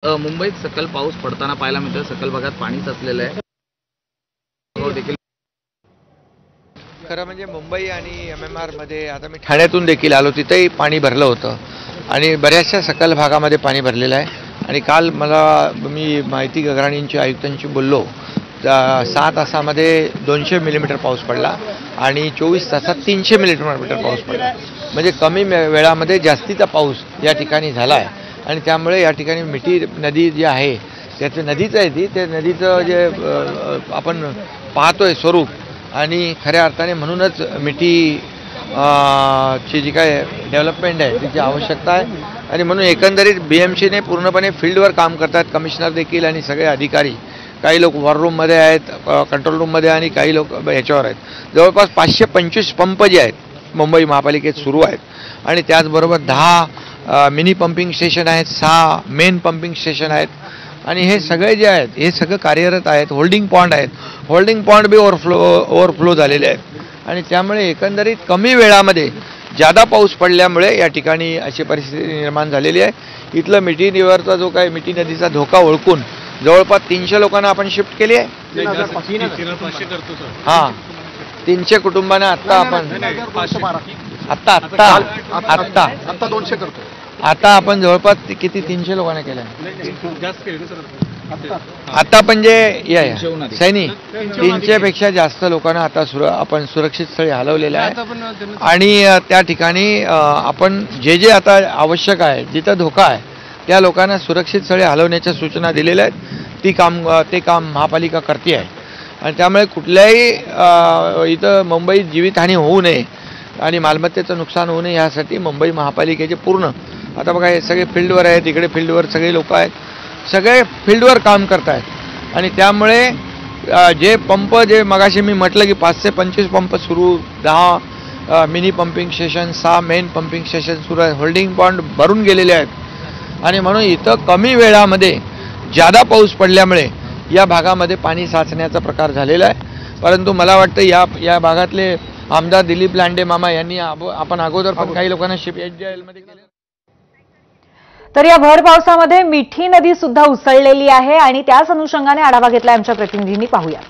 मुंबईत सकल पाऊस पडताना पाहायला मिळतं। सकल भागात पाणी साचलेलं आहे। देखील खरं म्हणजे मुंबई आणि MMR मध्ये आता मी ठाण्यातून देखील आलो, तिथेही पाणी भरलं होतं आणि बऱ्याचशा सकल भागामध्ये पाणी भरलेलं आहे। आणि काल मी माहिती गगराणींची आयुक्तांशी बोललो, 6 तासामध्ये 200 मिलीमीटर पाऊस पडला आणि 24 तासात 300 मिलीमीटर पाऊस पडला। म्हणजे कमी वेळामध्ये जास्तीचा पाऊस या ठिकाणी झाला आहे आणि त्यामुळे या ठिकाणी मिठी नदी जी आहे, त्याचं नदीचं आहे ती, त्या नदीचं जे आपण पाहतोय स्वरूप आणि खऱ्या अर्थाने म्हणूनच मिठी ची जी काय डेव्हलपमेंट आहे तिची आवश्यकता आहे। आणि म्हणून एकंदरीत BMCने पूर्णपणे फील्डवर काम करतात, कमिशनर देखील आणि सगळे अधिकारी। काही लोक वॉर रूममध्ये आहेत, कंट्रोल रूममध्ये, आणि काही लोक ह्याच्यावर आहेत। जवळपास 525 पंप जे आहेत मुंबई महापालिकेत सुरू आहेत आणि त्याचबरोबर 10 मिनी पंपिंग स्टेशन आहेत, 6 मेन पंपिंग स्टेशन आहेत आणि हे सगळे जे आहेत हे सगळं कार्यरत आहेत। होल्डिंग पॉइंट आहेत, होल्डिंग पॉइंट बी ओव्हरफ्लो झालेले आहेत आणि त्यामुळे एकंदरीत कमी वेळामध्ये जादा पाऊस पडल्यामुळे या ठिकाणी अशी परिस्थिती निर्माण झालेली आहे। इथलं मिठी रिव्हरचा जो काही मिठी नदीचा धोका ओळखून जवळपास 300 लोकांना आपण शिफ्ट केली आहे। हां, 300 कुटुंबांना आत्ता आपण आत्ता 200 करतो। आता आपण जवळपास किती 300 लोकांना केलं आता म्हणजे या सैनी 300 पेक्षा जास्त लोकांना आता आपण सुरक्षित स्थळी हलवलेलं आहे आणि त्या ठिकाणी आपण जे आता आवश्यक आहे, जिथं धोका आहे त्या लोकांना सुरक्षित स्थळी हलवण्याच्या सूचना दिलेल्या आहेत। ते काम महापालिका करते आहे आणि त्यामुळे कुठल्याही इथं मुंबईत जीवितहानी होऊ नये आणि मालमत्तेचं नुकसान होऊ नये यासाठी मुंबई महापालिकेचे पूर्ण, आता बघा हे सगळे फील्डवर आहेत, इकडे फील्डवर सगळे लोक आहेत, सगळे फील्डवर काम करत आहेत आणि त्यामुळे जे पंप जे मगाशी मी म्हटलं की 525 पंप सुरू, 10 mini pumping station, 6 main pumping station सुरू आहेत, होल्डिंग पॉइंट भरून गेलेले आहेत आणि म्हणून इथं कमी वेळामध्ये जादा पाऊस पडल्यामुळे या भागामध्ये पाणी साचण्याचा प्रकार झालेला आहे। परंतु मला वाटतं या भागातले आमदार दिलीप लांडे मामा यांनी आपण अगोदर पण काही लोकांना जेलमध्ये केले। तर या भर पावसामध्ये मिठी नदी सुद्धा उसळलेली आहे आणि त्याच अनुषंगाने आढावा घेतला आमच्या प्रतिनिधींनी, पाहूया।